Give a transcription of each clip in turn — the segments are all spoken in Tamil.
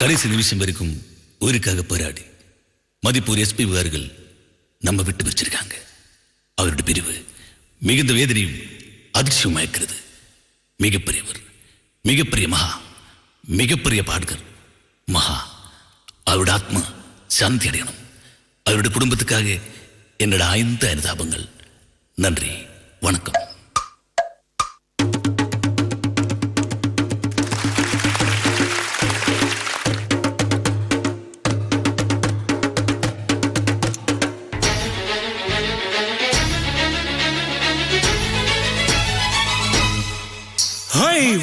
கடைசி நிமிஷம் வரைக்கும் ஊருக்காக போராடி மதிப்பூர் எஸ்பி விகாரிகள் நம்ம விட்டு வச்சிருக்காங்க. அவருடைய பிரிவு மிகுந்த வேதனையும் அதிர்ச்சியுமா இருக்கிறது. மிகப்பெரியவர், மிகப்பெரிய மகா, மிகப்பெரிய பாடகர் மகா. அவருடைய ஆத்மா சாந்தி அடையணும். அவருடைய குடும்பத்துக்காக என்னோட ஆய்ந்த அனுதாபங்கள். நன்றி, வணக்கம்.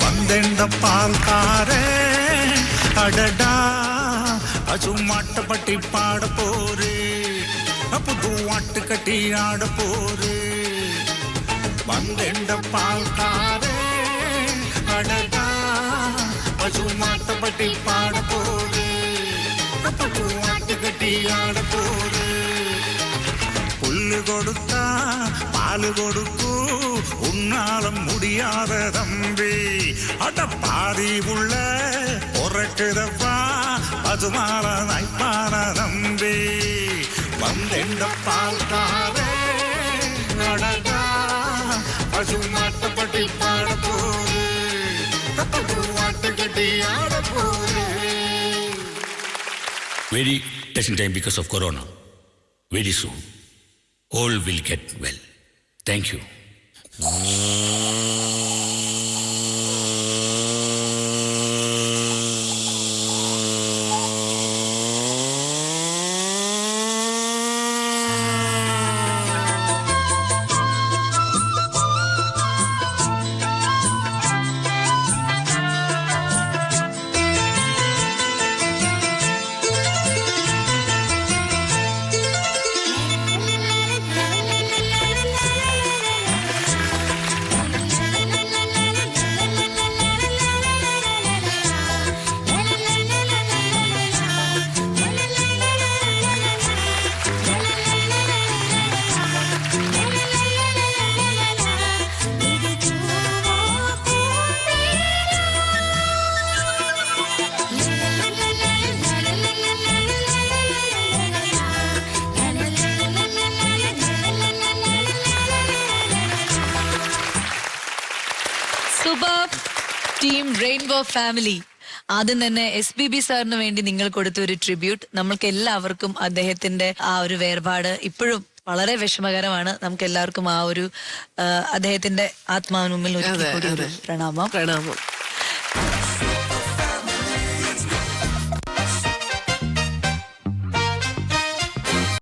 வந்தெண்ட பால்காரே அடடா அசுமாட்டப்பட்டி பாட போரே புது வாட்டு கட்டி ஆட போரே. வந்தெண்ட பால்காரே அடடா அசுமாட்டப்பட்டி பாட போரே புது வாட்டு கட்டி ஆட போரே. புல்லு கொடுத்தா பாலு கொடுக்கும் உன்னால முடியாத தம்பி. அட பாதி உள்ள பொறக்குதப்பா பசுமால நைப்பான தம்பி. வந்தெண்ட பால்காரே அடடா பசுமாட்டப்பட்டி பாட போரு வாட்டு கட்டி ஆட bore. Very touching time because of Corona. Very soon all will get well. Thank you. Super team rainbow family. ആദ്യം തന്നെ SPB സാറിന് വേണ്ടി നിങ്ങൾ കൊടുത്ത ഒരു ട്രിബ്യൂട്ട്. നമ്മൾക്ക് എല്ലാവർക്കും അദ്ദേഹത്തിന്റെ ആ ഒരു വേർപാട് ഇപ്പോഴും വളരെ വിഷമകരമാണ്. നമുക്ക് എല്ലാവർക്കും ആ ഒരു അദ്ദേഹത്തിന്റെ ആത്മാവിന് മുമ്പിൽ ഒരു പ്രണാമം.